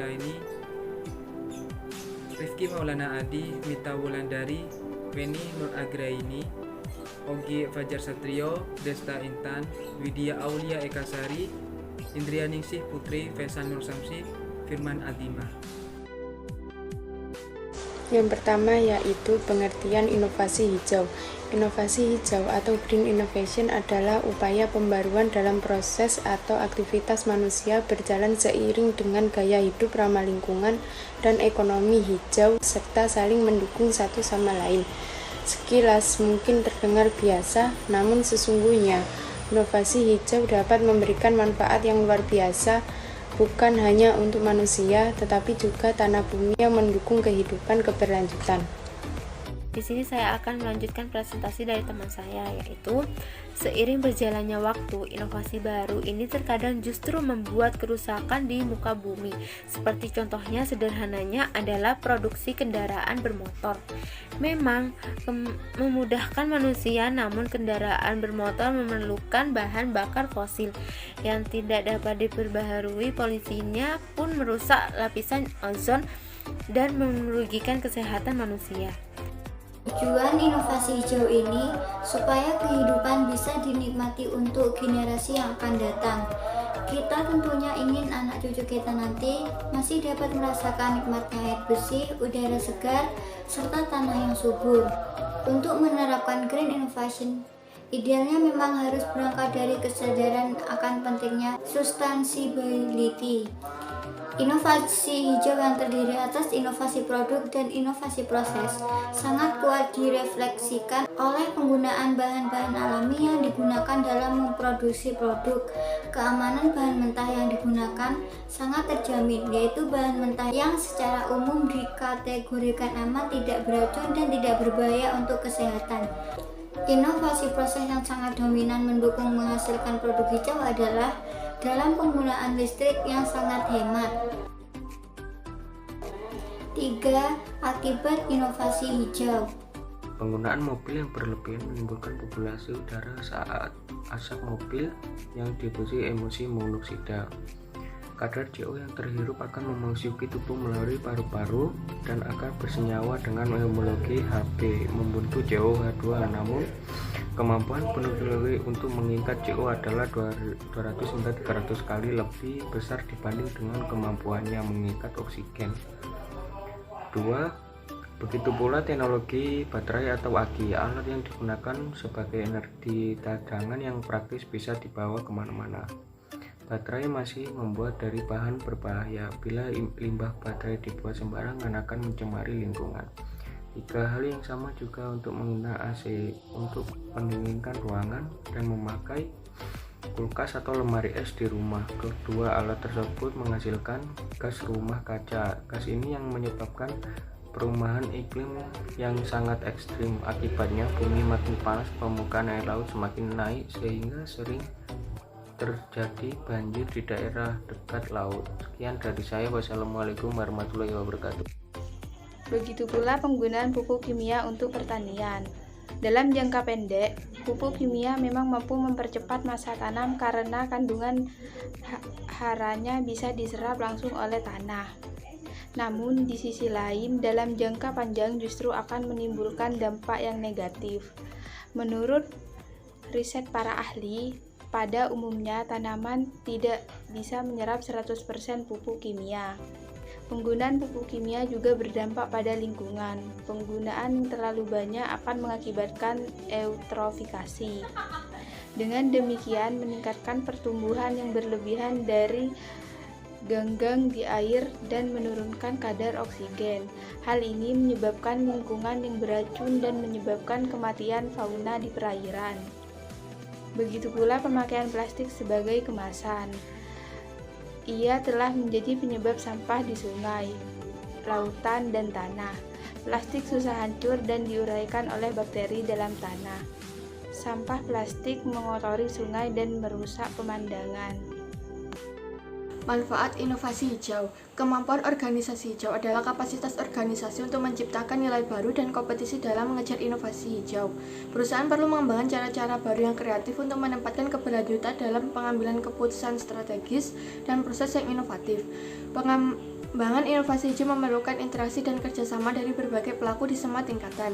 ini Rizky Maulana Adi, Mita Wulandari, Feni Nur Agraini, Ogi Fajar Satrio, Desta Intan, Widya Aulia Ekasari, Indria Ningsih Putri, Fesan Nur Samsi, Firman Adima. Yang pertama yaitu pengertian inovasi hijau. Inovasi hijau atau green innovation adalah upaya pembaruan dalam proses atau aktivitas manusia berjalan seiring dengan gaya hidup ramah lingkungan dan ekonomi hijau serta saling mendukung satu sama lain. Sekilas mungkin terdengar biasa, namun sesungguhnya inovasi hijau dapat memberikan manfaat yang luar biasa bukan hanya untuk manusia, tetapi juga tanah bumi yang mendukung kehidupan keberlanjutan. Di sini saya akan melanjutkan presentasi dari teman saya, yaitu seiring berjalannya waktu, inovasi baru ini terkadang justru membuat kerusakan di muka bumi. Seperti contohnya sederhananya adalah produksi kendaraan bermotor. Memang memudahkan manusia, namun kendaraan bermotor memerlukan bahan bakar fosil yang tidak dapat diperbaharui. Polusinya pun merusak lapisan ozon dan merugikan kesehatan manusia. Tujuan inovasi hijau ini supaya kehidupan bisa dinikmati untuk generasi yang akan datang. Kita tentunya ingin anak cucu kita nanti masih dapat merasakan nikmatnya air bersih, udara segar, serta tanah yang subur. Untuk menerapkan green innovation, idealnya memang harus berangkat dari kesadaran akan pentingnya sustainability. Inovasi hijau yang terdiri atas inovasi produk dan inovasi proses sangat kuat direfleksikan oleh penggunaan bahan-bahan alami yang digunakan dalam memproduksi produk. Keamanan bahan mentah yang digunakan sangat terjamin, yaitu bahan mentah yang secara umum dikategorikan aman, tidak beracun, dan tidak berbahaya untuk kesehatan. Inovasi proses yang sangat dominan mendukung menghasilkan produk hijau adalah dalam penggunaan listrik yang sangat hemat. 3. Akibat inovasi hijau. Penggunaan mobil yang berlebihan menimbulkan populasi udara saat asap mobil yang dibusi emisi monoksida. Kadar CO yang terhirup akan memasuki tubuh melalui paru-paru dan akan bersenyawa dengan homologi Hb membentuk CO2. Namun kemampuan peneliti untuk mengikat CO adalah 200-300 kali lebih besar dibanding dengan kemampuannya mengikat oksigen. 2. Begitu pula teknologi baterai atau aki, alat yang digunakan sebagai energi cadangan yang praktis bisa dibawa kemana-mana. Baterai masih membuat dari bahan berbahaya. Bila limbah baterai dibuat sembarangan akan mencemari lingkungan. 3 hal yang sama juga untuk menggunakan AC untuk mendinginkan ruangan dan memakai kulkas atau lemari es di rumah. Kedua alat tersebut menghasilkan gas rumah kaca. Gas ini yang menyebabkan perubahan iklim yang sangat ekstrim. Akibatnya bumi makin panas, permukaan air laut semakin naik sehingga sering terjadi banjir di daerah dekat laut. Sekian dari saya. Wassalamualaikum warahmatullahi wabarakatuh. Begitu pula penggunaan pupuk kimia untuk pertanian. Dalam jangka pendek, pupuk kimia memang mampu mempercepat masa tanam karena kandungan haranya bisa diserap langsung oleh tanah. Namun di sisi lain, dalam jangka panjang justru akan menimbulkan dampak yang negatif. Menurut riset para ahli, pada umumnya tanaman tidak bisa menyerap 100% pupuk kimia. Penggunaan pupuk kimia juga berdampak pada lingkungan. Penggunaan yang terlalu banyak akan mengakibatkan eutrofikasi. Dengan demikian meningkatkan pertumbuhan yang berlebihan dari ganggang di air dan menurunkan kadar oksigen. Hal ini menyebabkan lingkungan yang beracun dan menyebabkan kematian fauna di perairan. Begitu pula pemakaian plastik sebagai kemasan. Ia telah menjadi penyebab sampah di sungai, lautan, dan tanah. Plastik susah hancur dan diuraikan oleh bakteri dalam tanah. Sampah plastik mengotori sungai dan merusak pemandangan. Manfaat inovasi hijau. Kemampuan organisasi hijau adalah kapasitas organisasi untuk menciptakan nilai baru dan kompetisi dalam mengejar inovasi hijau. Perusahaan perlu mengembangkan cara-cara baru yang kreatif untuk menempatkan keberlanjutan dalam pengambilan keputusan strategis dan proses yang inovatif. Pengembangan inovasi hijau memerlukan interaksi dan kerjasama dari berbagai pelaku di semua tingkatan.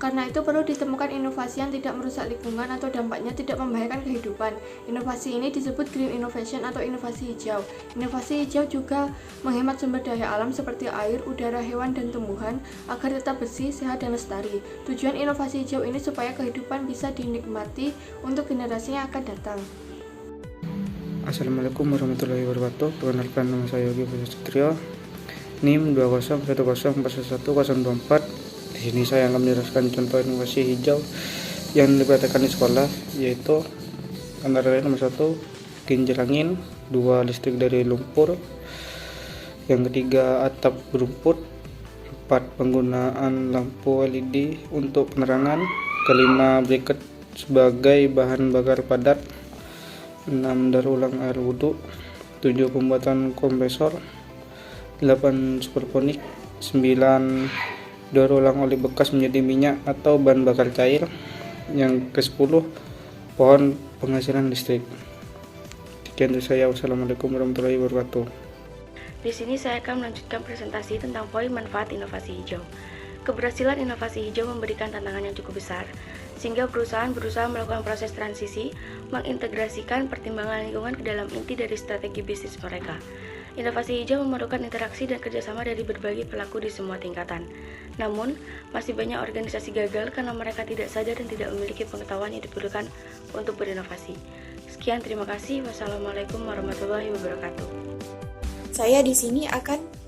Karena itu perlu ditemukan inovasi yang tidak merusak lingkungan atau dampaknya tidak membahayakan kehidupan. Inovasi ini disebut green innovation atau inovasi hijau. Inovasi hijau juga menghemat sumber daya alam seperti air, udara, hewan, dan tumbuhan agar tetap bersih, sehat, dan lestari. Tujuan inovasi hijau ini supaya kehidupan bisa dinikmati untuk generasi yang akan datang. Assalamualaikum warahmatullahi wabarakatuh. Perkenalkan, nama saya Yogi Fajar Satrio, NIM 20110411024. Di sini saya akan menjelaskan contoh inovasi hijau yang dipraktekkan di sekolah, yaitu antara lain nomor 1, kincir angin, 2, listrik dari lumpur, yang ketiga atap berumput, 4, penggunaan lampu LED untuk penerangan, kelima briket sebagai bahan bakar padat, 6, daur ulang air wudhu, 7, pembuatan kompresor, 8, supersonik, 9, daur ulang oli bekas menjadi minyak atau bahan bakar cair, yang ke-10, pohon penghasilan listrik. Sekian dari saya. Wassalamualaikum warahmatullahi wabarakatuh. Di sini saya akan melanjutkan presentasi tentang poin manfaat inovasi hijau. Keberhasilan inovasi hijau memberikan tantangan yang cukup besar, sehingga perusahaan berusaha melakukan proses transisi, mengintegrasikan pertimbangan lingkungan ke dalam inti dari strategi bisnis mereka. Inovasi hijau memerlukan interaksi dan kerjasama dari berbagai pelaku di semua tingkatan. Namun, masih banyak organisasi gagal karena mereka tidak sadar dan tidak memiliki pengetahuan yang diperlukan untuk berinovasi. Sekian, terima kasih. Wassalamualaikum warahmatullahi wabarakatuh. Saya di sini akan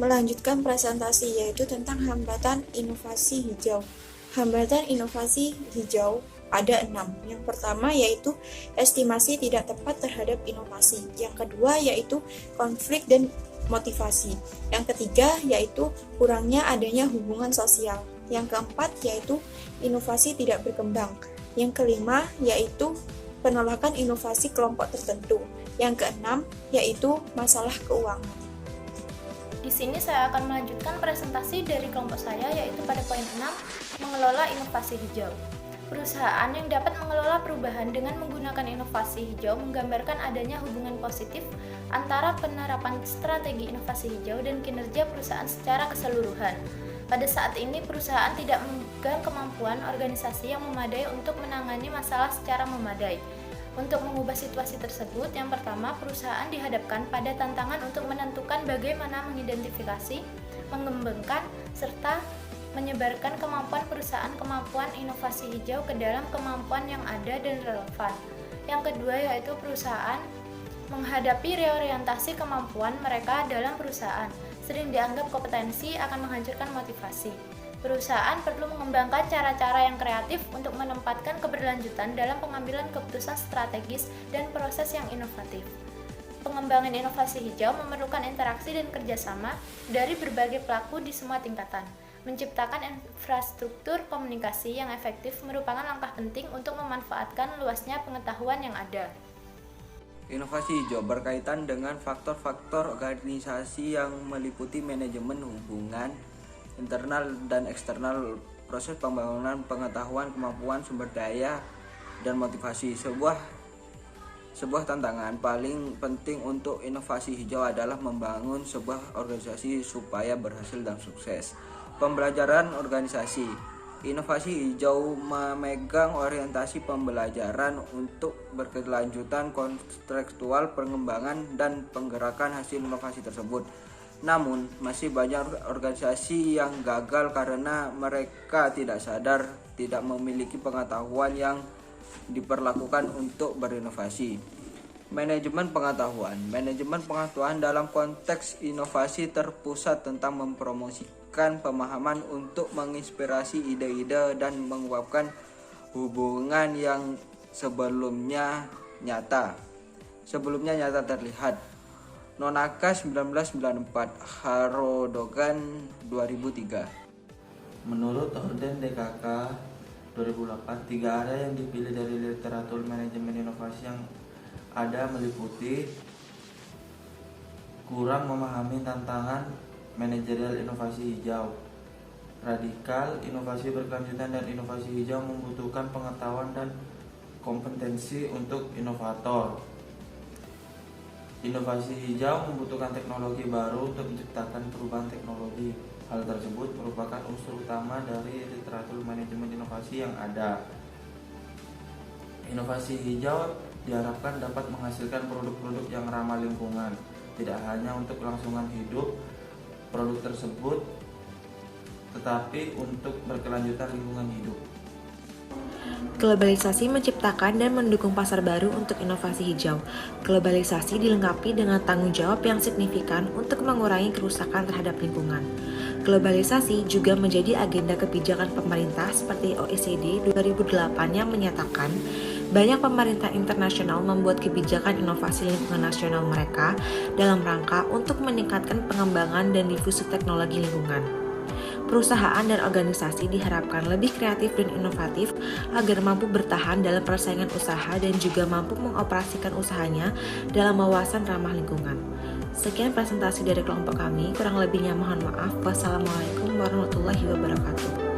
melanjutkan presentasi, yaitu tentang hambatan inovasi hijau. Hambatan inovasi hijau ada 6. Yang pertama yaitu estimasi tidak tepat terhadap inovasi. Yang kedua yaitu konflik dan motivasi. Yang ketiga yaitu kurangnya adanya hubungan sosial. Yang keempat yaitu inovasi tidak berkembang. Yang kelima yaitu penolakan inovasi kelompok tertentu. Yang keenam yaitu masalah keuangan. Di sini saya akan melanjutkan presentasi dari kelompok saya, yaitu pada poin 6, mengelola inovasi hijau. Perusahaan yang dapat mengelola perubahan dengan menggunakan inovasi hijau menggambarkan adanya hubungan positif antara penerapan strategi inovasi hijau dan kinerja perusahaan secara keseluruhan. Pada saat ini, perusahaan tidak memegang kemampuan organisasi yang memadai untuk menangani masalah secara memadai. Untuk mengubah situasi tersebut, yang pertama, perusahaan dihadapkan pada tantangan untuk menentukan bagaimana mengidentifikasi, mengembangkan, serta menyebarkan kemampuan perusahaan kemampuan inovasi hijau ke dalam kemampuan yang ada dan relevan. Yang kedua yaitu perusahaan menghadapi reorientasi kemampuan mereka dalam perusahaan. Sering dianggap kompetensi akan menghancurkan motivasi. Perusahaan perlu mengembangkan cara-cara yang kreatif untuk menempatkan keberlanjutan dalam pengambilan keputusan strategis dan proses yang inovatif. Pengembangan inovasi hijau memerlukan interaksi dan kerjasama dari berbagai pelaku di semua tingkatan. Menciptakan infrastruktur komunikasi yang efektif merupakan langkah penting untuk memanfaatkan luasnya pengetahuan yang ada. Inovasi hijau berkaitan dengan faktor-faktor organisasi yang meliputi manajemen hubungan internal dan eksternal, proses pembangunan pengetahuan, kemampuan, sumber daya, dan motivasi. Sebuah tantangan paling penting untuk inovasi hijau adalah membangun sebuah organisasi supaya berhasil dan sukses. Pembelajaran organisasi. Inovasi hijau memegang orientasi pembelajaran untuk berkelanjutan kontekstual pengembangan dan penggerakan hasil inovasi tersebut. Namun, masih banyak organisasi yang gagal karena mereka tidak sadar, tidak memiliki pengetahuan yang diperlakukan untuk berinovasi. Manajemen pengetahuan. Manajemen pengetahuan dalam konteks inovasi terpusat tentang mempromosikan pemahaman untuk menginspirasi ide-ide dan menguapkan hubungan yang sebelumnya nyata terlihat. Nonaka 1994, Harodogan 2003. Menurut Orden DKK 2008, 3 area yang dipilih dari literatur manajemen inovasi yang ada meliputi kurang memahami tantangan manajerial inovasi hijau, radikal, inovasi berkelanjutan, dan inovasi hijau membutuhkan pengetahuan dan kompetensi untuk inovator. Inovasi hijau membutuhkan teknologi baru untuk menciptakan perubahan teknologi. Hal tersebut merupakan unsur utama dari literatur manajemen inovasi yang ada. Inovasi hijau diharapkan dapat menghasilkan produk-produk yang ramah lingkungan, tidak hanya untuk kelangsungan hidup produk tersebut, tetapi untuk berkelanjutan lingkungan hidup. Globalisasi menciptakan dan mendukung pasar baru untuk inovasi hijau. Globalisasi dilengkapi dengan tanggung jawab yang signifikan untuk mengurangi kerusakan terhadap lingkungan. Globalisasi juga menjadi agenda kebijakan pemerintah seperti OECD 2008 yang menyatakan banyak pemerintah internasional membuat kebijakan inovasi lingkungan nasional mereka dalam rangka untuk meningkatkan pengembangan dan difusi teknologi lingkungan. Perusahaan dan organisasi diharapkan lebih kreatif dan inovatif agar mampu bertahan dalam persaingan usaha dan juga mampu mengoperasikan usahanya dalam wawasan ramah lingkungan. Sekian presentasi dari kelompok kami, kurang lebihnya mohon maaf. Wassalamualaikum warahmatullahi wabarakatuh.